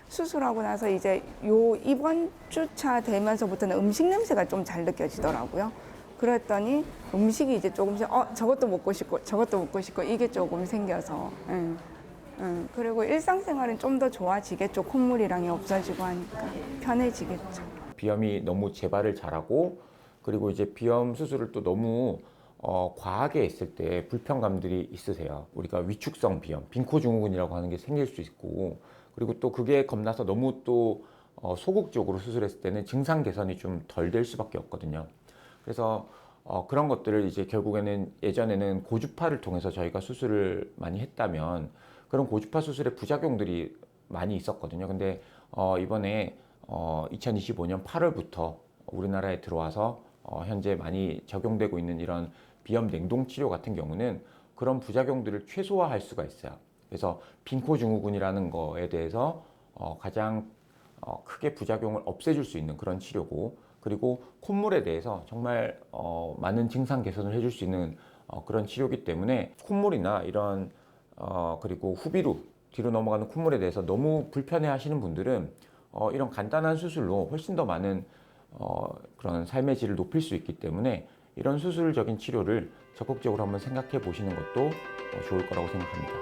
수술하고 나서 이제 요 이번 주차 되면서부터는 음식 냄새가 좀 잘 느껴지더라고요. 그랬더니 음식이 이제 조금씩 저것도 먹고 싶고 저것도 먹고 싶고 이게 조금 생겨서 그리고 일상생활은 좀 더 좋아지겠죠. 콧물이랑이 없어지고 하니까 편해지겠죠. 비염이 너무 재발을 잘하고, 그리고 이제 비염 수술을 또 너무 과하게 했을 때 불편감들이 있으세요. 우리가 위축성 비염, 빈코증후군이라고 하는 게 생길 수 있고, 그리고 또 그게 겁나서 너무 또 소극적으로 수술했을 때는 증상 개선이 좀 덜 될 수밖에 없거든요. 그래서 그런 것들을 이제 결국에는 예전에는 고주파를 통해서 저희가 수술을 많이 했다면 그런 고주파 수술의 부작용들이 많이 있었거든요. 근데 이번에 2025년 8월부터 우리나라에 들어와서 현재 많이 적용되고 있는 이런 비염 냉동 치료 같은 경우는 그런 부작용들을 최소화할 수가 있어요. 그래서 빈코증후군이라는 거에 대해서 가장 크게 부작용을 없애줄 수 있는 그런 치료고, 그리고 콧물에 대해서 정말 많은 증상 개선을 해줄 수 있는 그런 치료이기 때문에 콧물이나 이런 그리고 후비루 뒤로 넘어가는 콧물에 대해서 너무 불편해 하시는 분들은 이런 간단한 수술로 훨씬 더 많은 그런 삶의 질을 높일 수 있기 때문에 이런 수술적인 치료를 적극적으로 한번 생각해 보시는 것도 좋을 거라고 생각합니다.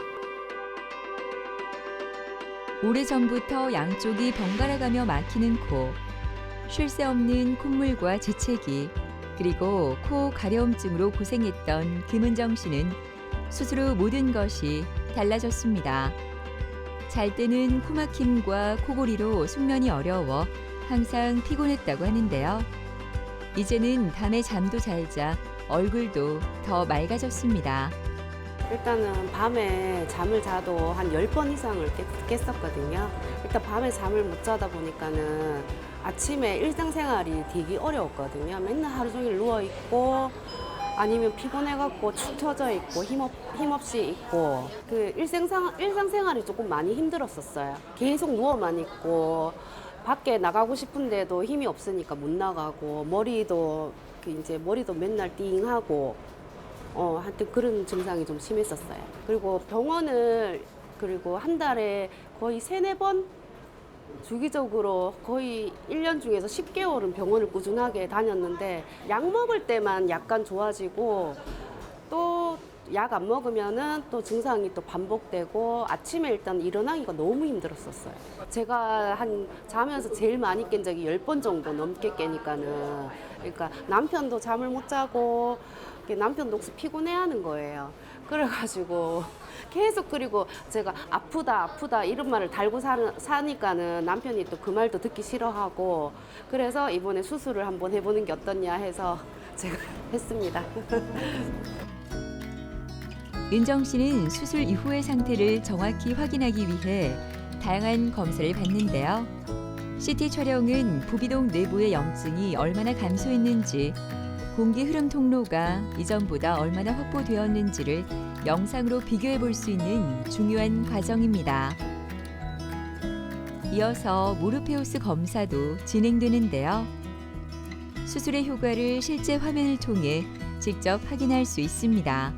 오래전부터 양쪽이 번갈아가며 막히는 코, 쉴 새 없는 콧물과 재채기, 그리고 코 가려움증으로 고생했던 김은정 씨는 수술 후 모든 것이 달라졌습니다. 잘 때는 코막힘과 코골이로 숙면이 어려워 항상 피곤했다고 하는데요. 이제는 밤에 잠도 잘 자 얼굴도 더 맑아졌습니다. 일단은 밤에 잠을 자도 한 10번 이상을 깼었거든요. 일단 밤에 잠을 못 자다 보니까는 아침에 일상생활이 되게 어려웠거든요. 맨날 하루 종일 누워있고 아니면 피곤해갖고 축 처져 있고 힘없이 있고 그 일상생활이 조금 많이 힘들었었어요. 계속 누워만 있고 밖에 나가고 싶은데도 힘이 없으니까 못 나가고 머리도 맨날 띵하고 하여튼 그런 증상이 좀 심했었어요. 그리고 병원을 한 달에 거의 3-4번 주기적으로 거의 1년 중에서 10개월은 병원을 꾸준하게 다녔는데 약 먹을 때만 약간 좋아지고 또 약 안 먹으면은 또 증상이 또 반복되고 아침에 일단 일어나기가 너무 힘들었었어요. 제가 자면서 제일 많이 깬 적이 10번 정도 넘게 깨니까는 그러니까 남편도 잠을 못 자고 남편도 혹시 피곤해하는 거예요. 그래가지고 계속 그리고 제가 아프다 이런 말을 달고 사니까는 남편이 또 그 말도 듣기 싫어하고 그래서 이번에 수술을 한번 해보는 게 어떻냐 해서 제가 했습니다. 은정 씨는 수술 이후의 상태를 정확히 확인하기 위해 다양한 검사를 받는데요. CT 촬영은 부비동 내부의 염증이 얼마나 감소했는지, 공기 흐름 통로가 이전보다 얼마나 확보되었는지를 영상으로 비교해 볼 수 있는 중요한 과정입니다. 이어서 모르페우스 검사도 진행되는데요. 수술의 효과를 실제 화면을 통해 직접 확인할 수 있습니다.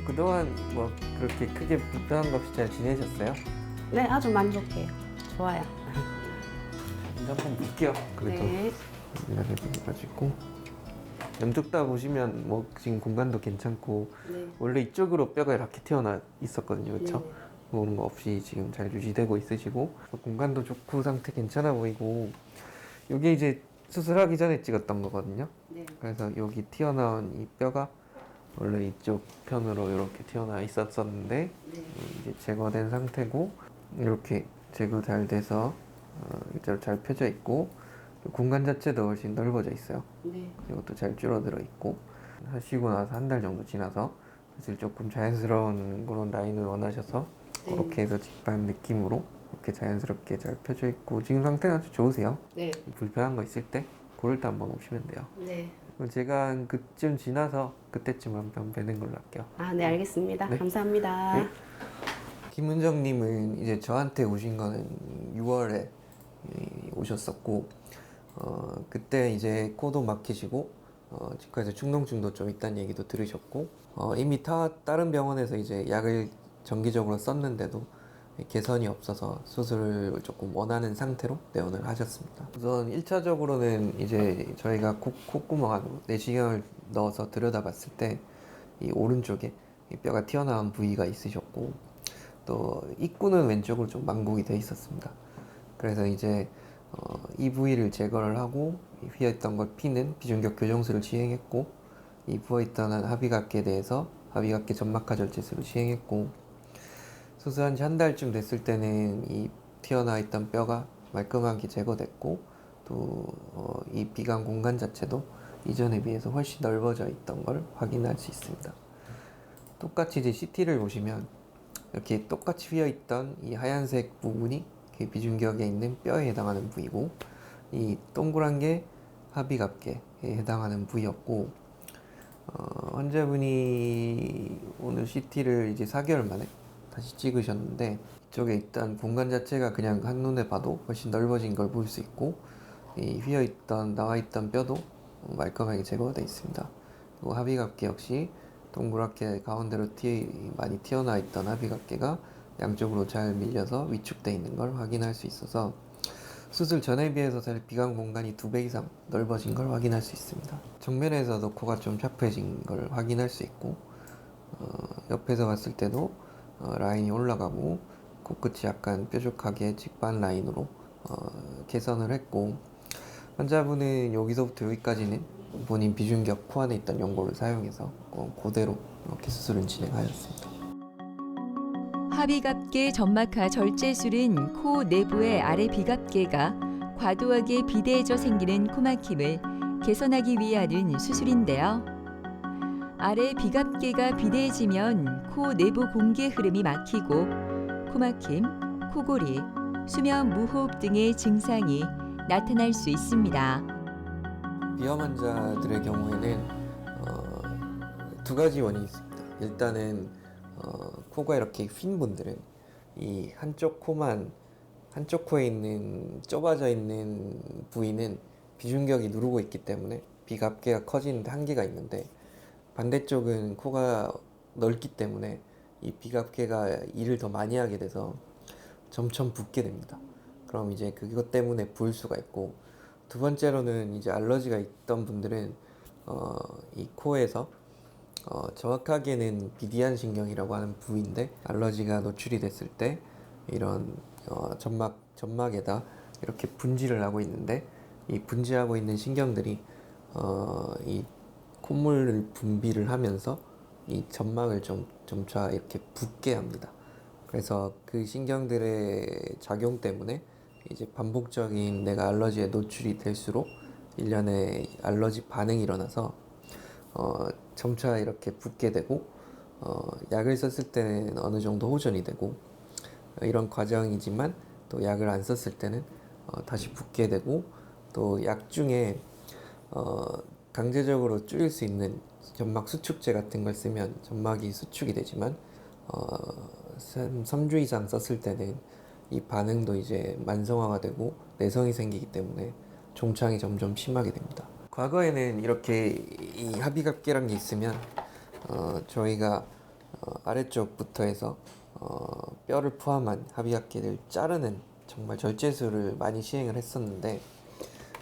그동안 뭐 그렇게 크게 불편한 거 없이 잘 지내셨어요? 네, 아주 만족해요. 좋아요. 먼저 한번 볼게요. 그래도 네. 이렇게 돼가지고 양쪽 다 보시면 뭐 지금 공간도 괜찮고 네. 원래 이쪽으로 뼈가 이렇게 튀어나 있었거든요, 그렇죠? 네. 그런 거 없이 지금 잘 유지되고 있으시고 공간도 좋고 상태 괜찮아 보이고 이게 이제 수술하기 전에 찍었던 거거든요. 네. 그래서 여기 튀어나온 이 뼈가 원래 이쪽 편으로 이렇게 튀어나와 있었었는데 네. 이제 제거된 상태고 이렇게 제거 잘 돼서 일자로 잘 펴져 있고 공간 자체도 훨씬 넓어져 있어요. 네. 이것도 잘 줄어들어 있고 하시고 나서 한 달 정도 지나서 사실 조금 자연스러운 그런 라인을 원하셔서 네. 그렇게 해서 직반 느낌으로 이렇게 자연스럽게 잘 펴져 있고 지금 상태는 아주 좋으세요. 네. 불편한 거 있을 때 그럴 때 한번 오시면 돼요. 네. 그럼 제가 한 그쯤 지나서 그때쯤 한번 뵈는 걸로 할게요. 아, 네, 알겠습니다. 네. 감사합니다. 네. 김은정님은 이제 저한테 오신 거는 6월에 오셨었고 그때 이제 코도 막히시고 치과에서 충농증도 좀 있다는 얘기도 들으셨고 이미 다른 병원에서 이제 약을 정기적으로 썼는데도 개선이 없어서 수술을 조금 원하는 상태로 내원을 하셨습니다. 우선 1차적으로는 이제 저희가 콧구멍 안으로 내시경을 넣어서 들여다봤을 때 이 오른쪽에 이 뼈가 튀어나온 부위가 있으셨고 또 입구는 왼쪽으로 좀 망곡이 돼 있었습니다. 그래서 이제 이 부위를 제거를 하고 휘어있던 걸 피는 비중격 교정술을 시행했고 이 부어있던 합의각계에 대해서 합의각계 점막하 절제술을 시행했고 수술한 지 한 달쯤 됐을 때는 이 튀어나와 있던 뼈가 말끔하게 제거됐고 또 이 비강 공간 자체도 이전에 비해서 훨씬 넓어져 있던 걸 확인할 수 있습니다. 똑같이 이제 CT를 보시면 이렇게 똑같이 휘어있던 이 하얀색 부분이 비중격에 있는 뼈에 해당하는 부위고 이 동그란 게 합의각계에 해당하는 부위였고 환자분이 오늘 CT를 이제 4개월 만에 다시 찍으셨는데 이쪽에 있던 공간 자체가 그냥 한눈에 봐도 훨씬 넓어진 걸 볼 수 있고 이 휘어있던 나와있던 뼈도 말끔하게 제거가 되어 있습니다. 그리고 합의각계 역시 동그랗게 가운데로 많이 튀어나와 있던 합의각계가 양쪽으로 잘 밀려서 위축되어 있는 걸 확인할 수 있어서 수술 전에 비해서 사실 비강 공간이 2배 이상 넓어진 걸 확인할 수 있습니다. 정면에서도 코가 좀 샤프해진 걸 확인할 수 있고 옆에서 봤을 때도 라인이 올라가고 코끝이 약간 뾰족하게 직반 라인으로 개선을 했고 환자분은 여기서부터 여기까지는 본인 비중격 코 안에 있던 연고를 사용해서 그대로 이렇게 수술을 진행하였습니다. 하비갑계 점막하 절제술은 코 내부의 아래 비갑계가 과도하게 비대해져 생기는 코막힘을 개선하기 위하는 수술인데요. 아래 비갑계가 비대해지면 코 내부 공기 흐름이 막히고 코막힘, 코골이, 수면 무호흡 등의 증상이 나타날 수 있습니다. 비염 환자들의 경우에는 두 가지 원인이 있습니다. 일단은 코가 이렇게 휜 분들은 이 한쪽 코에 있는 좁아져 있는 부위는 비중격이 누르고 있기 때문에 비갑계가 커지는데 한계가 있는데 반대쪽은 코가 넓기 때문에 이 비갑계가 일을 더 많이 하게 돼서 점점 붓게 됩니다. 그럼 이제 그것 때문에 부을 수가 있고 두 번째로는 이제 알러지가 있던 분들은 이 코에서 정확하게는 비디안 신경이라고 하는 부위인데 알러지가 노출이 됐을 때 이런 점막에다 이렇게 분지를 하고 있는데 이 분지하고 있는 신경들이 이 콧물을 분비를 하면서 이 점막을 점차 이렇게 붓게 합니다. 그래서 그 신경들의 작용 때문에 이제 반복적인 내가 알러지에 노출이 될수록 일련의 알러지 반응이 일어나서 점차 이렇게 붓게 되고 약을 썼을 때는 어느 정도 호전이 되고 이런 과정이지만 또 약을 안 썼을 때는 다시 붓게 되고 또 약 중에 강제적으로 줄일 수 있는 점막 수축제 같은 걸 쓰면 점막이 수축이 되지만 3주 이상 썼을 때는 이 반응도 이제 만성화가 되고 내성이 생기기 때문에 종창이 점점 심하게 됩니다. 과거에는 이렇게 이 합의갑계란 게 있으면 저희가 아래쪽부터 해서 뼈를 포함한 합의갑계를 자르는 정말 절제술을 많이 시행을 했었는데,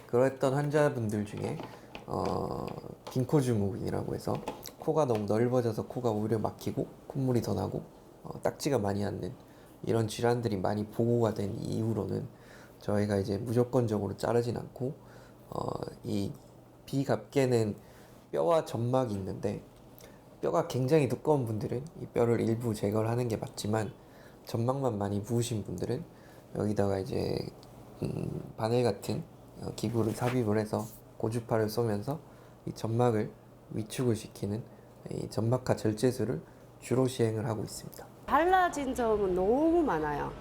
그랬던 환자분들 중에 긴코주무근이라고 해서 코가 너무 넓어져서 코가 오히려 막히고 콧물이 더 나고 딱지가 많이 앉는 이런 질환들이 많이 보고가 된 이후로는 저희가 이제 무조건적으로 자르진 않고 이 비갑계는 뼈와 점막이 있는데, 뼈가 굉장히 두꺼운 분들은 이 뼈를 일부 제거를 하는 게 맞지만, 점막만 많이 부으신 분들은 여기다가 이제 바늘 같은 기구를 삽입을 해서 고주파를 쏘면서 이 점막을 위축을 시키는 이 점막하 절제술을 주로 시행을 하고 있습니다. 달라진 점은 너무 많아요.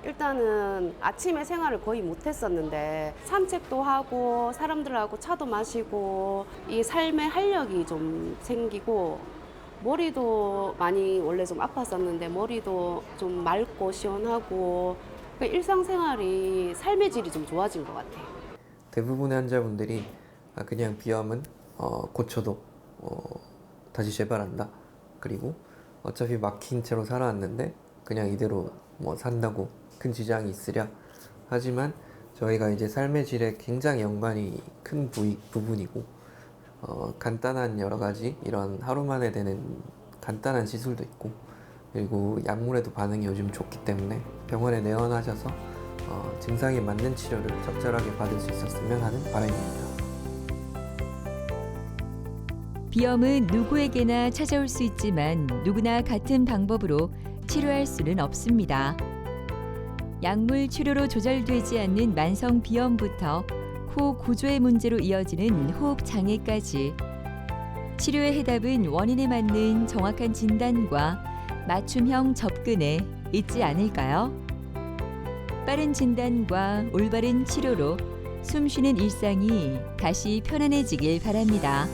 일단은 아침에 생활을 거의 못했었는데 산책도 하고 사람들하고 차도 마시고 이 삶의 활력이 좀 생기고, 머리도 많이 원래 좀 아팠었는데 머리도 좀 맑고 시원하고, 그러니까 일상생활이 삶의 질이 좀 좋아진 것 같아요. 대부분의 환자분들이 그냥 비염은 고쳐도 다시 재발한다, 그리고 어차피 막힌 채로 살아왔는데 그냥 이대로 뭐 산다고 큰 지장이 있으랴. 하지만 저희가 이제 삶의 질에 굉장히 연관이 큰 부분이고, 간단한 여러 가지 이런 하루 만에 되는 간단한 시술도 있고, 그리고 약물에도 반응이 요즘 좋기 때문에 병원에 내원하셔서 증상에 맞는 치료를 적절하게 받을 수 있었으면 하는 바람입니다. 비염은 누구에게나 찾아올 수 있지만 누구나 같은 방법으로 치료할 수는 없습니다. 약물 치료로 조절되지 않는 만성 비염부터 코 구조의 문제로 이어지는 호흡 장애까지, 치료의 해답은 원인에 맞는 정확한 진단과 맞춤형 접근에 있지 않을까요? 빠른 진단과 올바른 치료로 숨쉬는 일상이 다시 편안해지길 바랍니다.